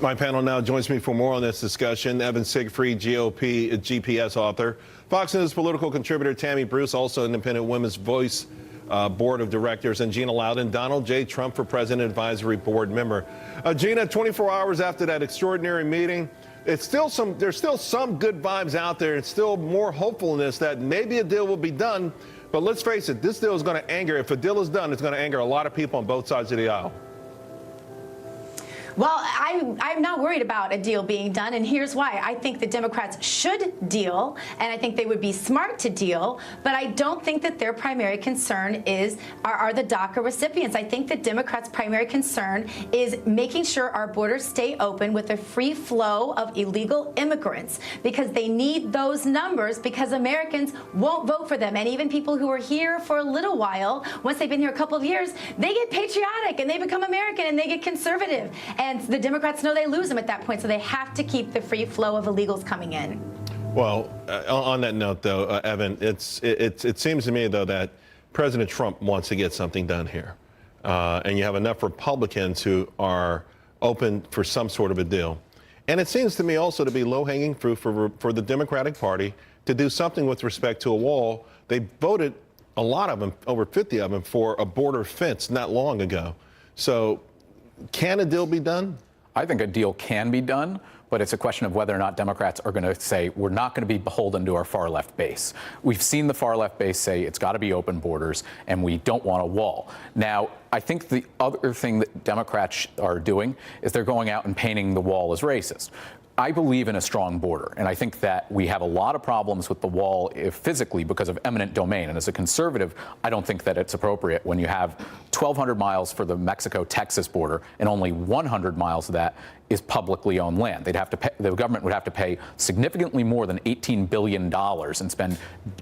My panel now joins me for more on this discussion. Evan Siegfried, GOP GPS author. Fox News political contributor Tammy Bruce, also Independent Women's Voice Board of Directors, and Gina Loudon, Donald J. Trump for President Advisory Board member. Gina, 24 hours after that extraordinary meeting, there's still some good vibes out there. It's still more hopefulness that maybe a deal will be done. But let's face it, this deal is going to anger. If a deal is done, it's going to anger a lot of people on both sides of the aisle. Well, I'm not worried about a deal being done, and here's why. I think the Democrats should deal, and I think they would be smart to deal, but I don't think that their primary concern are the DACA recipients. I think the Democrats' primary concern is making sure our borders stay open with a free flow of illegal immigrants, because they need those numbers, because Americans won't vote for them. And even people who are here for a little while, once they've been here a couple of years, they get patriotic and they become American and they get conservative. And the Democrats know they lose them at that point, so they have to keep the free flow of illegals coming in. Well, on that note, though, Evan, it seems to me, though, that President Trump wants to get something done here. And you have enough Republicans who are open for some sort of a deal. And it seems to me also to be low-hanging fruit for the Democratic Party to do something with respect to a wall. They voted, a lot of them, over 50 of them, for a border fence not long ago. So can a deal be done? I think a deal can be done, but it's a question of whether or not Democrats are going to say, we're not going to be beholden to our far left base. We've seen the far left base say it's got to be open borders and we don't want a wall. Now, I think the other thing that Democrats are doing is they're going out and painting the wall as racist. I believe in a strong border, and I think that we have a lot of problems with the wall physically because of eminent domain. And as a conservative, I don't think that it's appropriate when you have 1,200 miles for the Mexico-Texas border and only 100 miles of that is publicly owned land. They'd have to pay, the government would have to pay significantly more than $18 billion and spend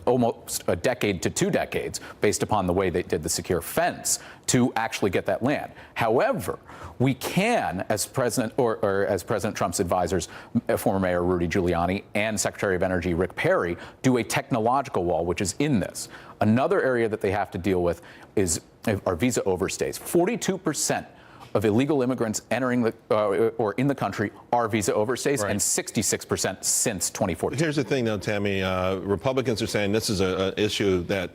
almost a decade to 2 decades based upon the way they did the secure fence to actually get that land. However, we can, as President as President Trump's advisors, former Mayor Rudy Giuliani and Secretary of Energy Rick Perry, do a technological wall, which is in this. Another area that they have to deal with are visa overstays. 42% of illegal immigrants entering or in the country are visa overstays, right, and 66% since 2014. Here's the thing, though, Tammy. Republicans are saying this is an issue that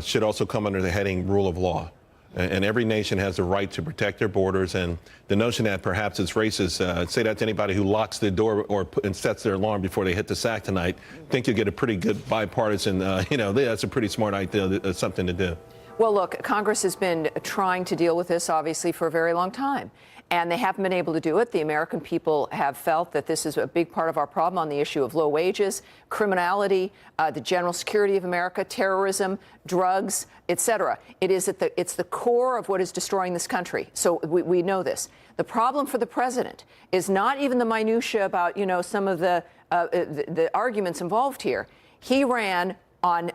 should also come under the heading rule of law. And every nation has the right to protect their borders. And the notion that perhaps it's racist, say that to anybody who locks the door and sets their alarm before they hit the sack tonight, think you'll get a pretty good bipartisan, that's a pretty smart idea, that's something to do. Well, look, Congress has been trying to deal with this, obviously, for a very long time. And they haven't been able to do it. The American people have felt that this is a big part of our problem on the issue of low wages, criminality, the general security of America, terrorism, drugs, et cetera. It's the core of what is destroying this country. So we know this. The problem for the president is not even the minutia about, some of the arguments involved here. He ran on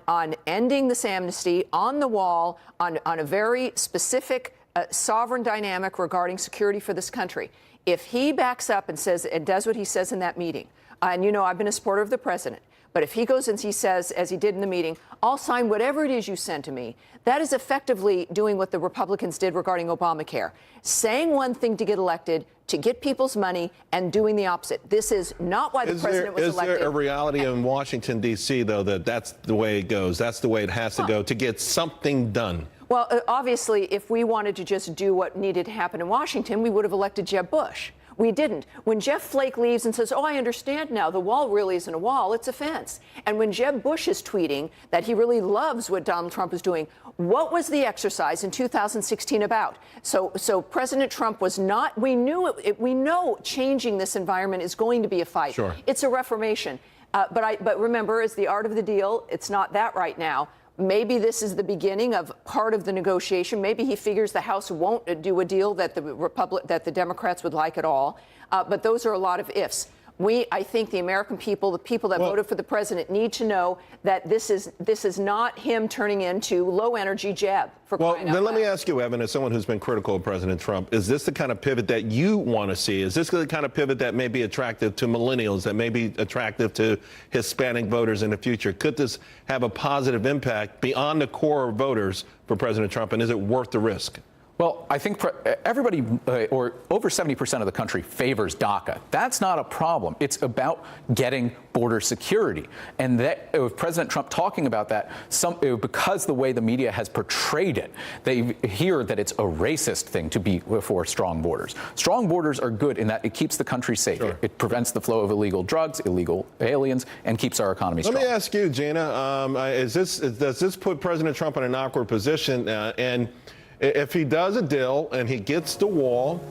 ending this amnesty, on the wall, on a very specific sovereign dynamic regarding security for this country. If he backs up and says and does what he says in that meeting, and I've been a supporter of the president, but if he goes and he says, as he did in the meeting, I'll sign whatever it is you send to me, that is effectively doing what the Republicans did regarding Obamacare, saying one thing to get elected, to get people's money, and doing the opposite. This is not why the president was elected. Is there a reality in Washington, D.C., though, that that's the way it goes? That's the way it has to go to get something done? Well, obviously, if we wanted to just do what needed to happen in Washington, we would have elected Jeb Bush. We didn't. When Jeff Flake leaves and says, I understand now, the wall really isn't a wall, it's a fence. And when Jeb Bush is tweeting that he really loves what Donald Trump is doing, what was the exercise in 2016 about? So President Trump was not, we know changing this environment is going to be a fight. Sure. It's a reformation. But remember, it's the art of the deal. It's not that right now. Maybe this is the beginning of part of the negotiation. Maybe he figures the House won't do a deal that the Democrats would like at all. But those are a lot of ifs. I think the American people, the people that voted for the president, need to know that this is not him turning into low-energy Jeb. Well, then let me ask you, Evan, as someone who's been critical of President Trump, is this the kind of pivot that you want to see? Is this the kind of pivot that may be attractive to millennials, that may be attractive to Hispanic voters in the future? Could this have a positive impact beyond the core voters for President Trump, and is it worth the risk? Well, I think everybody, or over 70% of the country, favors DACA. That's not a problem. It's about getting border security. And that, with President Trump talking about that, because the way the media has portrayed it, they hear that it's a racist thing to be for strong borders. Strong borders are good in that it keeps the country safe. Sure. It prevents the flow of illegal drugs, illegal aliens, and keeps our economy strong. Let me ask you, Gina, does this put President Trump in an awkward position? And if he does a deal and he gets the wall,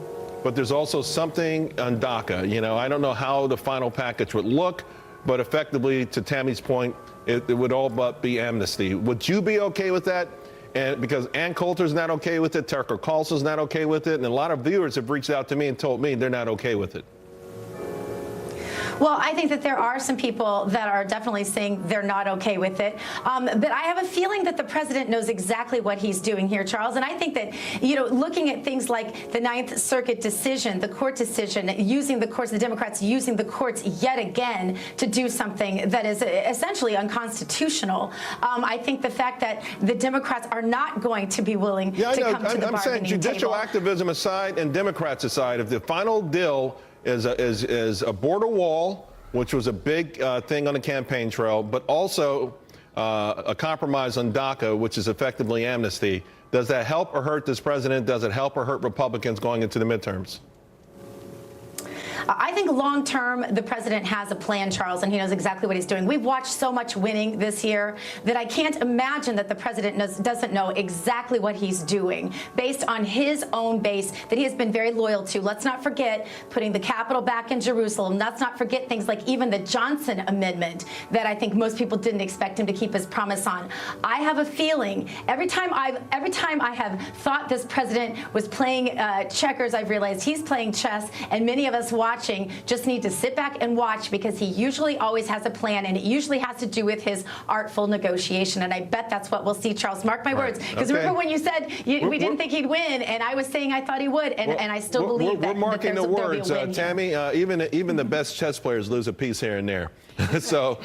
but there's also something on DACA, I don't know how the final package would look, but effectively, to Tammy's point, it would all but be amnesty. Would you be okay with that? And because Ann Coulter's not okay with it, Tucker Carlson's not okay with it, and a lot of viewers have reached out to me and told me they're not okay with it. Well, I think that there are some people that are definitely saying they're not okay with it. But I have a feeling that the president knows exactly what he's doing here, Charles. And I think that, looking at things like the Ninth Circuit decision, the court decision, using the courts, the Democrats using the courts yet again to do something that is essentially unconstitutional. I think the fact that the Democrats are not going to be willing to come to the bargaining table. I'm saying judicial activism aside and Democrats aside, if the final deal is a border wall, which was a big thing on the campaign trail, but also a compromise on DACA, which is effectively amnesty. Does that help or hurt this president? Does it help or hurt Republicans going into the midterms? I think long term, the president has a plan, Charles, and he knows exactly what he's doing. We've watched so much winning this year that I can't imagine that the president doesn't know exactly what he's doing based on his own base that he has been very loyal to. Let's not forget putting the Capitol back in Jerusalem. Let's not forget things like even the Johnson Amendment that I think most people didn't expect him to keep his promise on. I have a feeling every time I have thought this president was playing checkers, I've realized he's playing chess, and many of us watching just need to sit back and watch because he usually always has a plan, and it usually has to do with his artful negotiation. And I bet that's what we'll see, Charles. Mark my words. Because remember when you said we didn't think he'd win, and I was saying I thought he would, and I still believe that. We're marking the words, Tammy. Even the best chess players lose a piece here and there. So,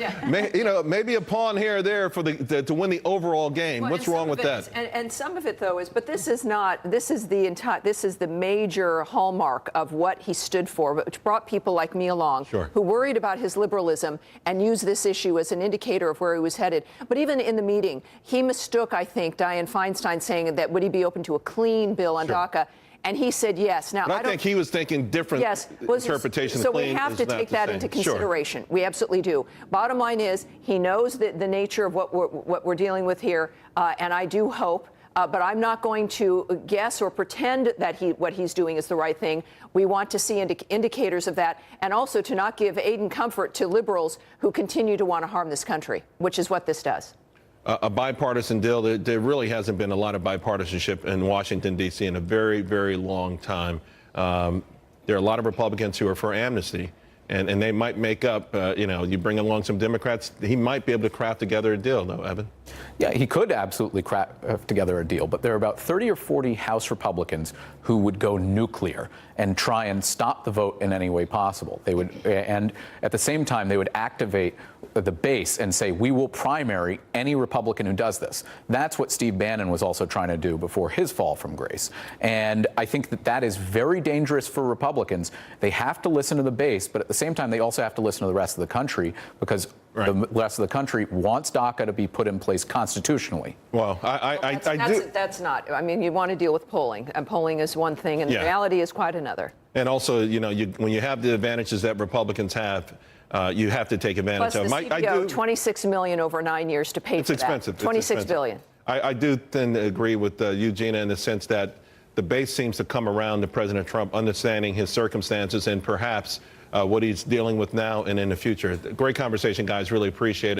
maybe a pawn here or there for to win the overall game. What's wrong with that? And some of it, though, is, but this is the major hallmark of what he stood for, which brought people like me along, who worried about his liberalism and used this issue as an indicator of where he was headed. But even in the meeting, he mistook, I think, Dianne Feinstein saying that would he be open to a clean bill on DACA? And he said yes. Now, I think he was thinking different interpretation. So we have to take that into consideration. We absolutely do. Bottom line is, he knows the nature of what we're dealing with here, and I do hope. But I'm not going to guess or pretend that what he's doing is the right thing. We want to see indicators of that, and also to not give aid and comfort to liberals who continue to want to harm this country, which is what this does. A bipartisan deal. There really hasn't been a lot of bipartisanship in Washington, D.C. in a very, very long time. There are a lot of Republicans who are for amnesty, and they might make up, you bring along some Democrats, he might be able to craft together a deal, though, Evan. Yeah, he could absolutely craft together a deal, but there are about 30 or 40 House Republicans who would go nuclear and try and stop the vote in any way possible. They would, and at the same time, they would activate the base and say, we will primary any Republican who does this. That's what Steve Bannon was also trying to do before his fall from grace. And I think that is very dangerous for Republicans. They have to listen to the base, but at the same time, they also have to listen to the rest of the country, because the rest of the country wants DACA to be put in place constitutionally. Well, that's not. I mean, you want to deal with polling, and polling is one thing, and the reality is quite another. And also, when you have the advantages that Republicans have, you have to take advantage of. Plus the CBO, $26 million over 9 years to pay for that. It's expensive. $26 billion. I do then agree with you, Gina, in the sense that the base seems to come around to President Trump, understanding his circumstances and perhaps what he's dealing with now and in the future. Great conversation, guys. Really appreciate it.